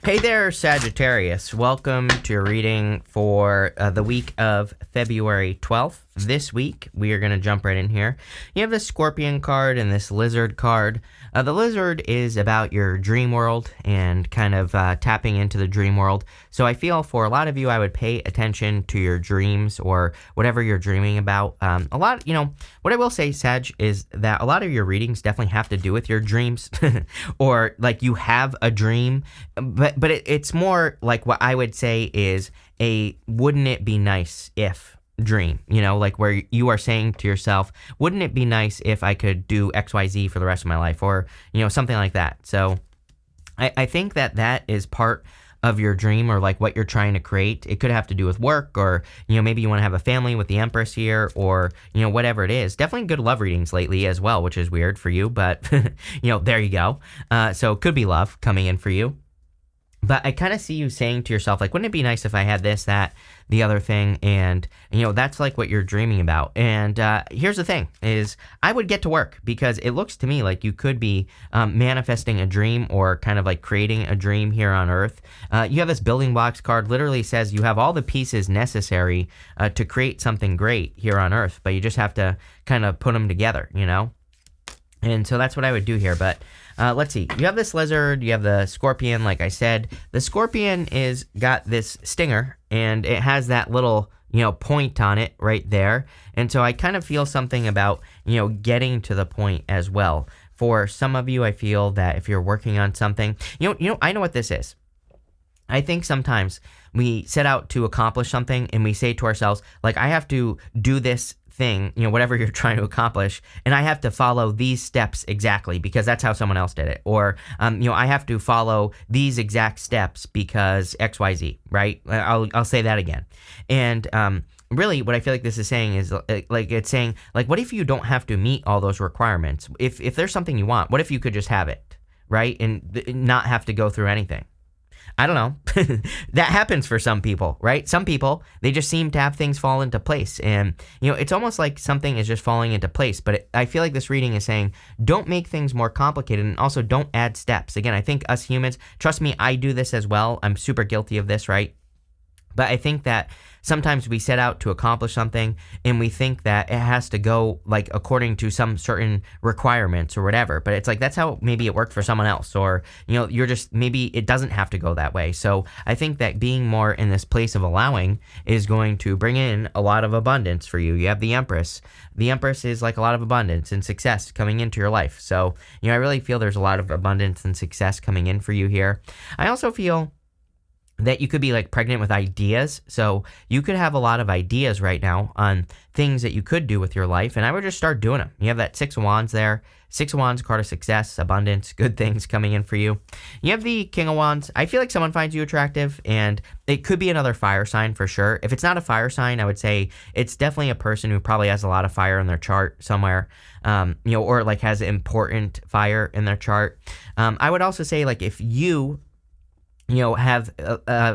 Hey there, Sagittarius. Welcome to your reading for the week of February 12th. This week, we are going to jump right in here. You have this Scorpion card and this Lizard card. The Lizard is about your dream world and kind of tapping into the dream world. So I feel for a lot of you, I would pay attention to your dreams or whatever you're dreaming about. What I will say, Sag, is that a lot of your readings definitely have to do with your dreams or like you have a dream, but it's more like what I would say is a wouldn't it be nice if dream, like where you are saying to yourself, wouldn't it be nice if I could do XYZ for the rest of my life, or something like that. So I think that is part of your dream, or like what you're trying to create. It could have to do with work, or maybe you want to have a family with the Empress here, or whatever it is. Definitely good love readings lately as well, which is weird for you, but there you go. So it could be love coming in for you. But I kind of see you saying to yourself, like, wouldn't it be nice if I had this, that, the other thing? And, that's like what you're dreaming about. And here's the thing is I would get to work, because it looks to me like you could be manifesting a dream, or kind of like creating a dream here on Earth. You have this building blocks card, literally says you have all the pieces necessary to create something great here on Earth, but you just have to kind of put them together, And so that's what I would do here. But let's see. You have this Lizard. You have the Scorpion, like I said. The Scorpion is got this stinger, and it has that little, point on it right there. And so I kind of feel something about, getting to the point as well. For some of you, I feel that if you're working on something, I know what this is. I think sometimes we set out to accomplish something, and we say to ourselves, like, I have to do this thing, whatever you're trying to accomplish, and I have to follow these steps exactly because that's how someone else did it. Or, I have to follow these exact steps because XYZ, right? I'll say that again. And, really what I feel like this is saying is it's saying, like, what if you don't have to meet all those requirements? If there's something you want, what if you could just have it, right? And not have to go through anything. I don't know. That happens for some people, right? Some people, they just seem to have things fall into place. And, it's almost like something is just falling into place. But I feel like this reading is saying, don't make things more complicated, and also don't add steps. Again, I think us humans, trust me, I do this as well. I'm super guilty of this, right? But I think that sometimes we set out to accomplish something, and we think that it has to go like according to some certain requirements or whatever. But it's like, that's how maybe it worked for someone else, or, you're just, maybe it doesn't have to go that way. So I think that being more in this place of allowing is going to bring in a lot of abundance for you. You have the Empress. The Empress is like a lot of abundance and success coming into your life. So, I really feel there's a lot of abundance and success coming in for you here. I also feel that you could be like pregnant with ideas. So you could have a lot of ideas right now on things that you could do with your life, and I would just start doing them. You have that Six of Wands there. Six of Wands, card of success, abundance, good things coming in for you. You have the King of Wands. I feel like someone finds you attractive, and it could be another fire sign for sure. If it's not a fire sign, I would say it's definitely a person who probably has a lot of fire in their chart somewhere, or like has important fire in their chart. I would also say, like, if you have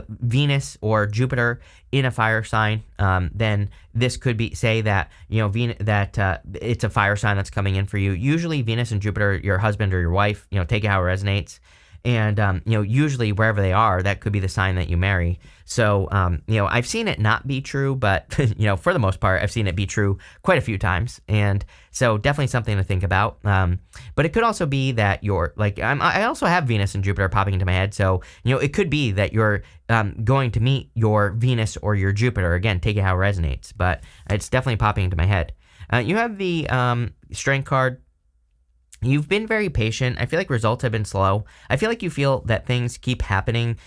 Venus or Jupiter in a fire sign, then this could be say that it's a fire sign that's coming in for you. Usually Venus and Jupiter, your husband or your wife, take it how it resonates. And, usually wherever they are, that could be the sign that you marry. So, I've seen it not be true, but, for the most part, I've seen it be true quite a few times. And so definitely something to think about. But it could also be that you're like, I also have Venus and Jupiter popping into my head. So, it could be that you're going to meet your Venus or your Jupiter. Again, take it how it resonates, but it's definitely popping into my head. You have the Strength card. You've been very patient. I feel like results have been slow. I feel like you feel that things keep happening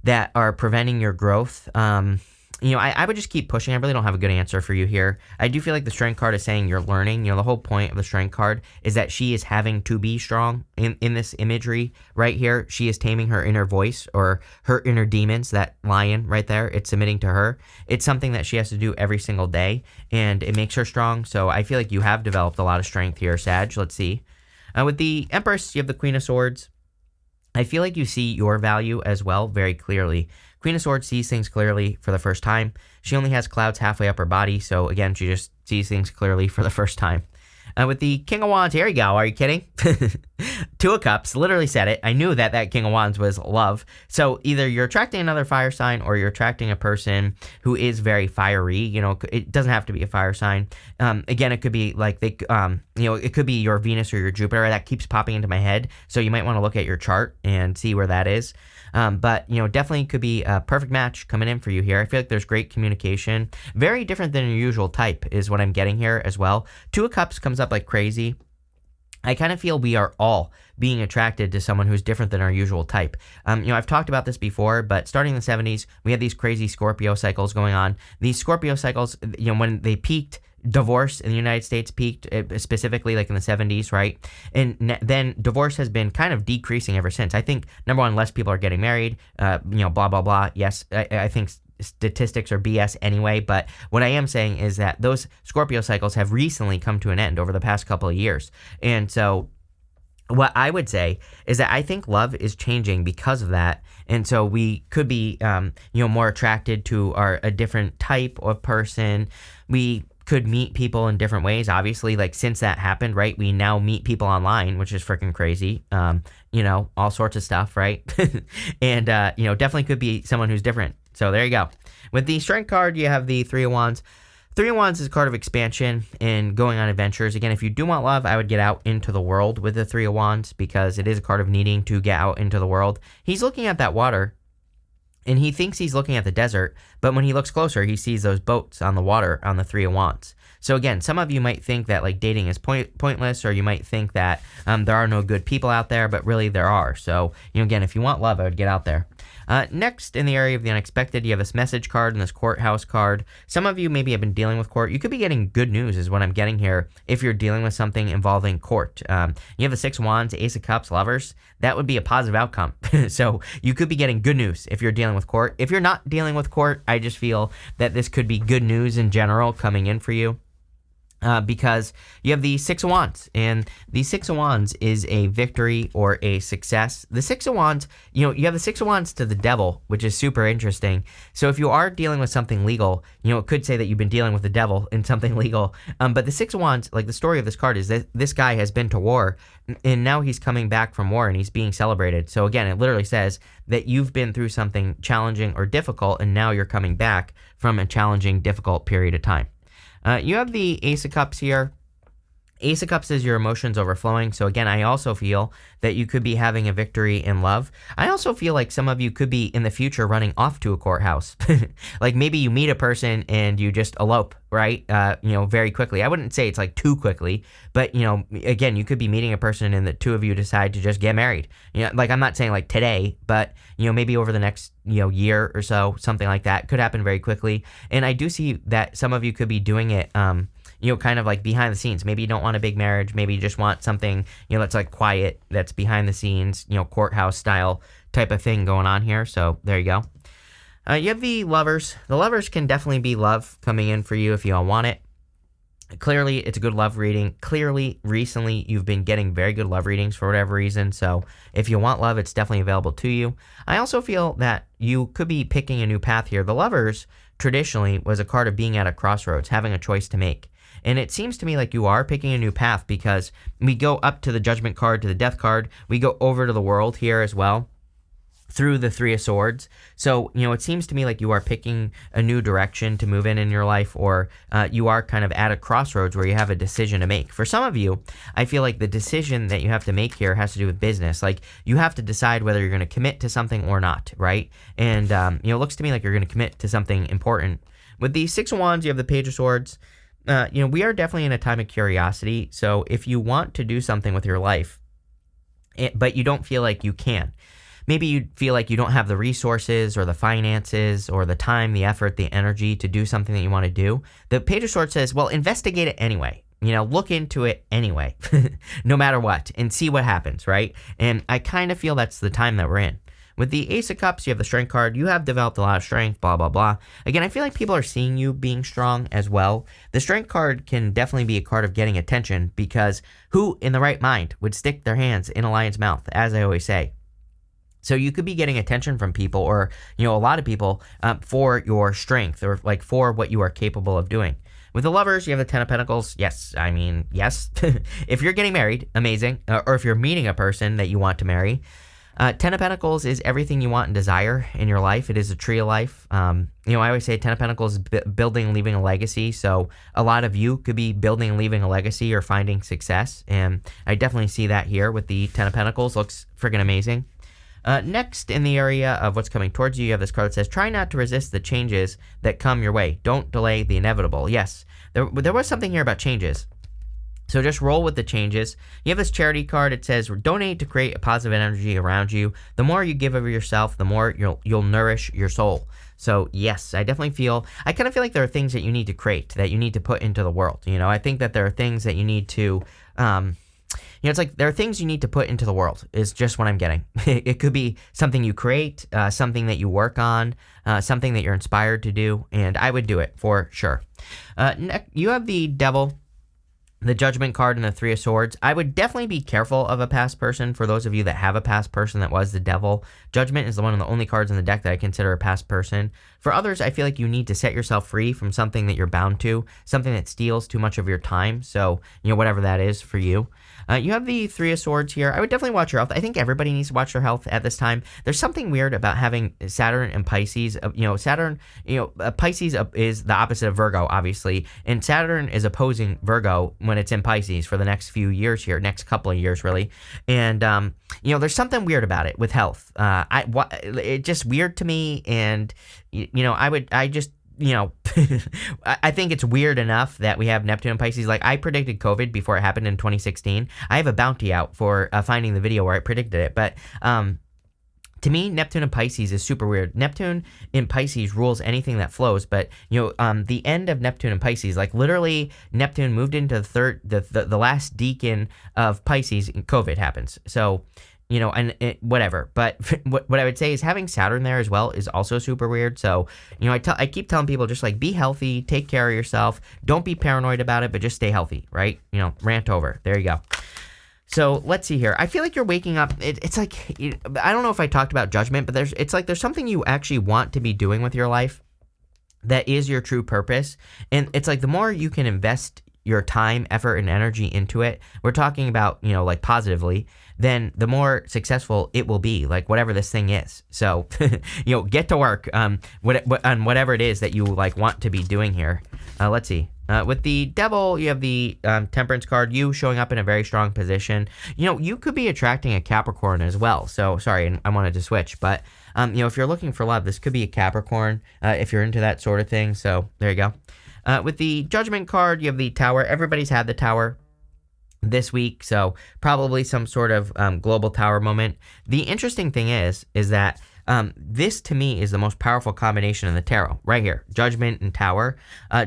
that are preventing your growth. I would just keep pushing. I really don't have a good answer for you here. I do feel like the Strength card is saying you're learning. The whole point of the Strength card is that she is having to be strong in this imagery right here. She is taming her inner voice or her inner demons, that lion right there. It's submitting to her. It's something that she has to do every single day, and it makes her strong. So I feel like you have developed a lot of strength here, Sag. Let's see. With the Empress, you have the Queen of Swords. I feel like you see your value as well very clearly. Queen of Swords sees things clearly for the first time. She only has clouds halfway up her body, so again, she just sees things clearly for the first time. With the King of Wands, here you go. Are you kidding? Two of Cups literally said it. I knew that King of Wands was love. So either you're attracting another fire sign or you're attracting a person who is very fiery. You know, it doesn't have to be a fire sign. Again, it could be like it could be your Venus or your Jupiter. That keeps popping into my head. So you might want to look at your chart and see where that is. But, definitely could be a perfect match coming in for you here. I feel like there's great communication. Very different than your usual type is what I'm getting here as well. Two of Cups comes up like crazy. I kind of feel we are all being attracted to someone who's different than our usual type. I've talked about this before, but starting in the 70s, we had these crazy Scorpio cycles going on. These Scorpio cycles, when they peaked, divorce in the United States peaked specifically like in the 70s, right? And then divorce has been kind of decreasing ever since. I think, number one, less people are getting married, blah, blah, blah. Yes, I think statistics are BS anyway, but what I am saying is that those Scorpio cycles have recently come to an end over the past couple of years. And so what I would say is that I think love is changing because of that. And so we could be, more attracted to a different type of person. We could meet people in different ways. Obviously, like since that happened, right, we now meet people online, which is freaking crazy. All sorts of stuff, right? And, definitely could be someone who's different. So there you go. With the Strength card, you have the Three of Wands. Three of Wands is a card of expansion and going on adventures. Again, if you do want love, I would get out into the world with the Three of Wands because it is a card of needing to get out into the world. He's looking at that water and he thinks he's looking at the desert, but when he looks closer, he sees those boats on the water on the Three of Wands. So again, some of you might think that like dating is pointless, or you might think that there are no good people out there, but really there are. So, again, if you want love, I would get out there. Next, in the area of the unexpected, you have this message card and this courthouse card. Some of you maybe have been dealing with court. You could be getting good news is what I'm getting here if you're dealing with something involving court. You have the Six of Wands, Ace of Cups, Lovers. That would be a positive outcome. So you could be getting good news if you're dealing with court. If you're not dealing with court, I just feel that this could be good news in general coming in for you. Because you have the Six of Wands, and the Six of Wands is a victory or a success. The Six of Wands, you have the Six of Wands to the devil, which is super interesting. So if you are dealing with something legal, it could say that you've been dealing with the devil in something legal. But the Six of Wands, like the story of this card is that this guy has been to war, and now he's coming back from war, and he's being celebrated. So again, it literally says that you've been through something challenging or difficult, and now you're coming back from a challenging, difficult period of time. You have the Ace of Cups here. Ace of Cups is your emotions overflowing. So again, I also feel that you could be having a victory in love. I also feel like some of you could be in the future running off to a courthouse. Like maybe you meet a person and you just elope, right? Very quickly. I wouldn't say it's like too quickly, but again, you could be meeting a person and the two of you decide to just get married. Like I'm not saying like today, but maybe over the next year or so, something like that could happen very quickly. And I do see that some of you could be doing it kind of like behind the scenes. Maybe you don't want a big marriage. Maybe you just want something, that's like quiet, that's behind the scenes, courthouse style type of thing going on here. So there you go. You have the Lovers. The Lovers can definitely be love coming in for you if you all want it. Clearly, it's a good love reading. Clearly, recently, you've been getting very good love readings for whatever reason. So if you want love, it's definitely available to you. I also feel that you could be picking a new path here. The Lovers traditionally was a card of being at a crossroads, having a choice to make. And it seems to me like you are picking a new path because we go up to the Judgment card, to the Death card. We go over to the World here as well through the Three of Swords. So, it seems to me like you are picking a new direction to move in your life, or you are kind of at a crossroads where you have a decision to make. For some of you, I feel like the decision that you have to make here has to do with business. Like you have to decide whether you're going to commit to something or not, right? And, it looks to me like you're going to commit to something important. With the Six of Wands, you have the Page of Swords. We are definitely in a time of curiosity. So if you want to do something with your life, but you don't feel like you can, maybe you feel like you don't have the resources or the finances or the time, the effort, the energy to do something that you want to do, the Page of Swords says, well, investigate it anyway. Look into it anyway, no matter what, and see what happens, right? And I kind of feel that's the time that we're in. With the Ace of Cups, you have the Strength card. You have developed a lot of strength, blah, blah, blah. Again, I feel like people are seeing you being strong as well. The Strength card can definitely be a card of getting attention because who in the right mind would stick their hands in a lion's mouth, as I always say? So you could be getting attention from people or, a lot of people for your strength or like for what you are capable of doing. With the Lovers, you have the Ten of Pentacles. Yes, I mean, yes. If you're getting married, amazing. Or if you're meeting a person that you want to marry. Ten of Pentacles is everything you want and desire in your life. It is a tree of life. I always say Ten of Pentacles is building and leaving a legacy. So a lot of you could be building and leaving a legacy or finding success. And I definitely see that here with the Ten of Pentacles. Looks friggin' amazing. Next, in the area of what's coming towards you, you have this card that says, try not to resist the changes that come your way. Don't delay the inevitable. Yes, there was something here about changes. So just roll with the changes. You have this charity card. It says, donate to create a positive energy around you. The more you give of yourself, the more you'll nourish your soul. So yes, I definitely kind of feel like there are things that you need to create, that you need to put into the world. I think that there are things that you need to, it's like there are things you need to put into the world is just what I'm getting. It could be something you create, something that you work on, something that you're inspired to do, and I would do it for sure. Next, you have the Devil, the Judgment card, and the Three of Swords. I would definitely be careful of a past person. For those of you that have a past person that was the Devil, Judgment is one of the only cards in the deck that I consider a past person. For others, I feel like you need to set yourself free from something that you're bound to, something that steals too much of your time. So, whatever that is for you. You have the Three of Swords here. I would definitely watch your health. I think everybody needs to watch their health at this time. There's something weird about having Saturn and Pisces. Saturn, Pisces is the opposite of Virgo, obviously, and Saturn is opposing Virgo when it's in Pisces for the next few years here, next couple of years, really. And, there's something weird about it with health. It's just weird to me, and, I think it's weird enough that we have Neptune and Pisces. Like, I predicted COVID before it happened in 2016. I have a bounty out for finding the video where I predicted it. But to me, Neptune and Pisces is super weird. Neptune in Pisces rules anything that flows. But, the end of Neptune and Pisces, like literally Neptune moved into the last decan of Pisces and COVID happens. So, whatever. But what I would say is having Saturn there as well is also super weird. So, I keep telling people just like be healthy, take care of yourself. Don't be paranoid about it, but just stay healthy, right? Rant over. There you go. So let's see here. I feel like you're waking up. It's like, I don't know if I talked about Judgment, but there's something you actually want to be doing with your life that is your true purpose. And it's like the more you can invest your time, effort, and energy into it, we're talking about, like positively, then the more successful it will be, like whatever this thing is. So, get to work on whatever it is that you like want to be doing here. Let's see. With the Devil, you have the Temperance card, you showing up in a very strong position. You could be attracting a Capricorn as well. So, sorry, I wanted to switch. But, if you're looking for love, this could be a Capricorn if you're into that sort of thing. So, there you go. With the Judgment card, you have the Tower. Everybody's had the Tower this week, so probably some sort of global Tower moment. The interesting thing is that this to me is the most powerful combination in the tarot right here. Judgment and Tower.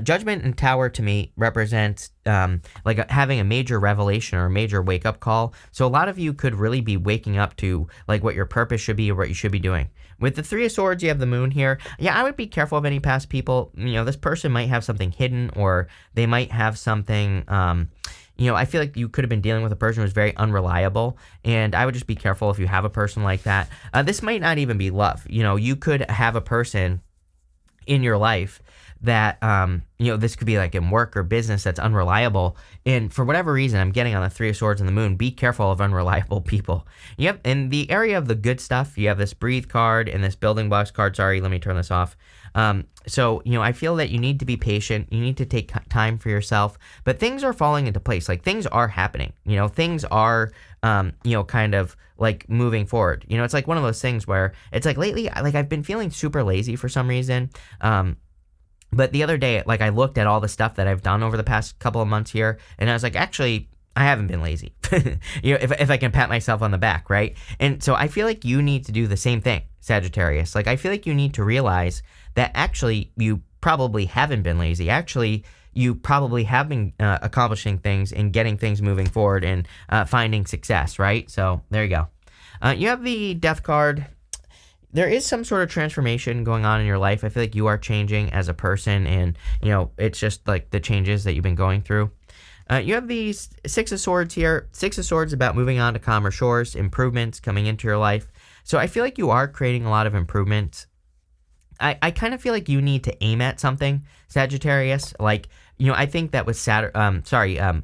Judgment and Tower to me represents having a major revelation or a major wake up call. So a lot of you could really be waking up to like what your purpose should be or what you should be doing. With the Three of Swords, you have the Moon here. Yeah, I would be careful of any past people. This person might have something hidden, or they might have something, I feel like you could have been dealing with a person who's very unreliable, and I would just be careful if you have a person like that. This might not even be love. You could have a person in your life that, this could be like in work or business that's unreliable. And for whatever reason, I'm getting on the Three of Swords and the Moon. Be careful of unreliable people. You have, in the area of the good stuff, you have this Breathe card and this Building Blocks card. Sorry, let me turn this off. So, I feel that you need to be patient. You need to take time for yourself. But things are falling into place. Like, things are happening. Things are, kind of like moving forward. It's like one of those things where it's like lately, like I've been feeling super lazy for some reason. But the other day, like I looked at all the stuff that I've done over the past couple of months here, and I was like, actually, I haven't been lazy. If I can pat myself on the back, right? And so I feel like you need to do the same thing, Sagittarius. Like, I feel like you need to realize that actually you probably haven't been lazy. Actually, you probably have been accomplishing things and getting things moving forward and finding success, right? So there you go. You have the Death card. There is some sort of transformation going on in your life. I feel like you are changing as a person, and, it's just like the changes that you've been going through. You have the Six of Swords here. Six of Swords about moving on to calmer shores, improvements coming into your life. So I feel like you are creating a lot of improvements I kind of feel like you need to aim at something, Sagittarius. Like, I think that with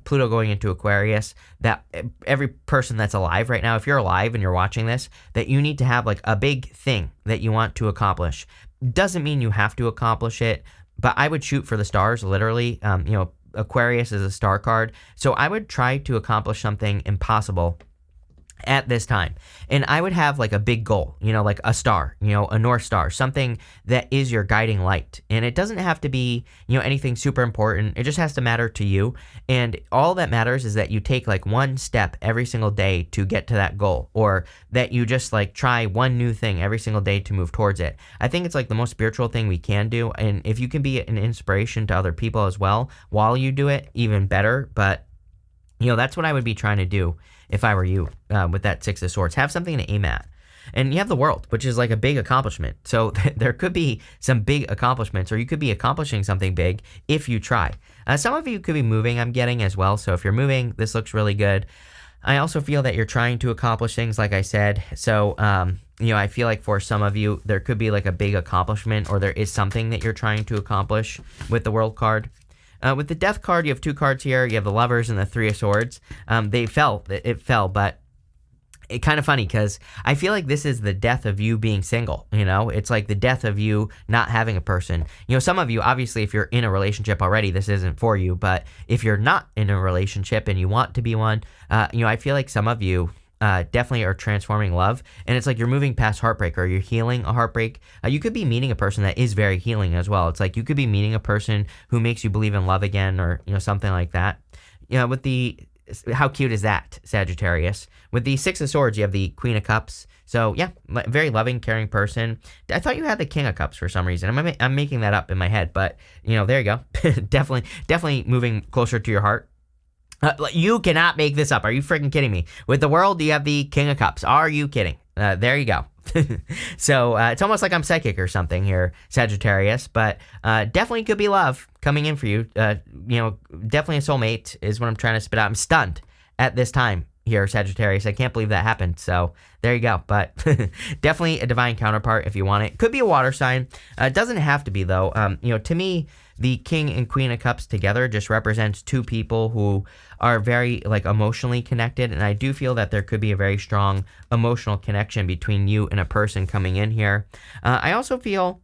Pluto going into Aquarius, that every person that's alive right now, if you're alive and you're watching this, that you need to have like a big thing that you want to accomplish. Doesn't mean you have to accomplish it, but I would shoot for the stars, literally. Aquarius is a star card, so I would try to accomplish something impossible at this time. And I would have like a big goal, like a star, a North Star, something that is your guiding light. And it doesn't have to be, anything super important. It just has to matter to you. And all that matters is that you take like one step every single day to get to that goal, or that you just like try one new thing every single day to move towards it. I think it's like the most spiritual thing we can do. And if you can be an inspiration to other people as well while you do it, even better. But that's what I would be trying to do if I were you, with that Six of Swords. Have something to aim at. And you have the World, which is like a big accomplishment. So there could be some big accomplishments, or you could be accomplishing something big if you try. Some of you could be moving, I'm getting as well. So if you're moving, this looks really good. I also feel that you're trying to accomplish things, like I said. So, I feel like for some of you, there could be like a big accomplishment, or there is something that you're trying to accomplish with the World card. With the Death card, you have two cards here. You have the Lovers and the Three of Swords. It fell, but it's kind of funny because I feel like this is the death of you being single, It's like the death of you not having a person. Some of you, obviously, if you're in a relationship already, this isn't for you. But if you're not in a relationship and you want to be one, I feel like some of you definitely are transforming love, and it's like you're moving past heartbreak, or you're healing a heartbreak. You could be meeting a person that is very healing as well. It's like you could be meeting a person who makes you believe in love again, or something like that. How cute is that, Sagittarius? With the Six of Swords, you have the Queen of Cups. So yeah, very loving, caring person. I thought you had the King of Cups for some reason. I'm making that up in my head, but there you go. definitely moving closer to your heart. You cannot make this up. Are you freaking kidding me? With the World, you have the King of Cups. Are you kidding? There you go. So it's almost like I'm psychic or something here, Sagittarius. But definitely could be love coming in for you. Definitely a soulmate is what I'm trying to spit out. I'm stunned at this time here, Sagittarius. I can't believe that happened. So there you go. But definitely a divine counterpart if you want it. Could be a water sign. It doesn't have to be, though. To me, the King and Queen of Cups together just represents two people who are very like emotionally connected, and I do feel that there could be a very strong emotional connection between you and a person coming in here. I also feel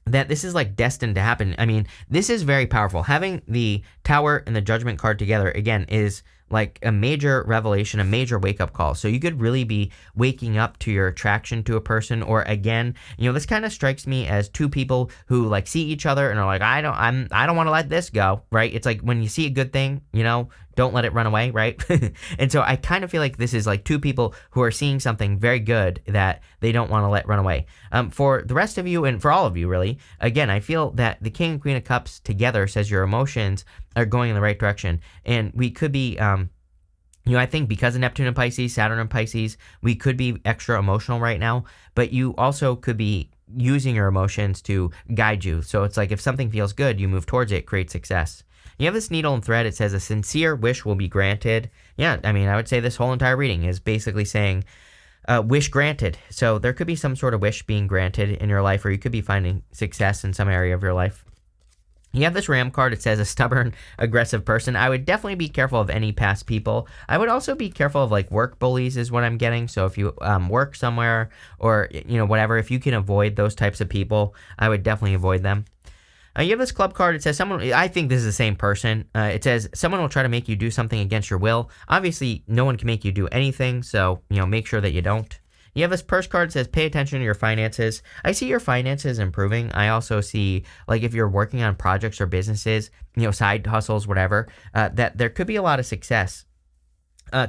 that this is like destined to happen. I mean, this is very powerful. Having the Tower and the Judgment card together, again, is like a major revelation, a major wake-up call. So you could really be waking up to your attraction to a person, or again, this kind of strikes me as two people who like see each other and are like, I don't want to let this go, right? It's like when you see a good thing, don't let it run away, right? And so I kind of feel like this is like two people who are seeing something very good that they don't want to let run away. For the rest of you, and for all of you, really, again, I feel that the King and Queen of Cups together says your emotions are going in the right direction. And we could be, I think because of Neptune and Pisces, Saturn and Pisces, we could be extra emotional right now, but you also could be using your emotions to guide you. So it's like if something feels good, you move towards it, create success. You have this needle and thread. It says a sincere wish will be granted. Yeah, I mean, I would say this whole entire reading is basically saying wish granted. So there could be some sort of wish being granted in your life, or you could be finding success in some area of your life. You have this Ram card. It says a stubborn, aggressive person. I would definitely be careful of any past people. I would also be careful of like work bullies is what I'm getting. So if you work somewhere, or whatever, if you can avoid those types of people, I would definitely avoid them. You have this Club card. It says someone, I think this is the same person. It says someone will try to make you do something against your will. Obviously, no one can make you do anything, so, make sure that you don't. You have this Purse card. It says pay attention to your finances. I see your finances improving. I also see, like, if you're working on projects or businesses, side hustles, whatever, that there could be a lot of success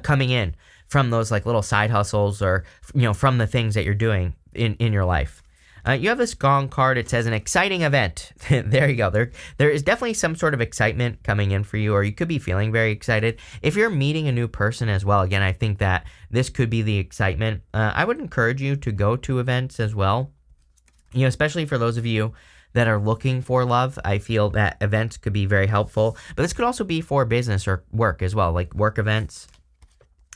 coming in from those, like, little side hustles, or, from the things that you're doing in your life. You have this Gong card. It says an exciting event. There you go. There is definitely some sort of excitement coming in for you, or you could be feeling very excited. If you're meeting a new person as well, again, I think that this could be the excitement. I would encourage you to go to events as well, especially for those of you that are looking for love. I feel that events could be very helpful, but this could also be for business or work as well, like work events.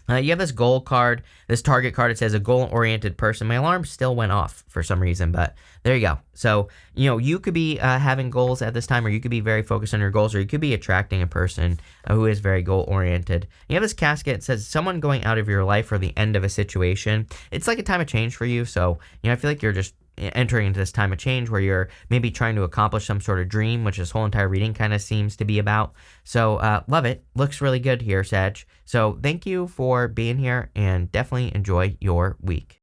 You have this goal card, this target card. It says a goal-oriented person. My alarm still went off for some reason, but there you go. So, you could be having goals at this time, or you could be very focused on your goals, or you could be attracting a person who is very goal-oriented. You have this casket. It says someone going out of your life or the end of a situation. It's like a time of change for you. So, I feel like you're just entering into this time of change where you're maybe trying to accomplish some sort of dream, which this whole entire reading kind of seems to be about. So love it. Looks really good here, Sag. So thank you for being here, and definitely enjoy your week.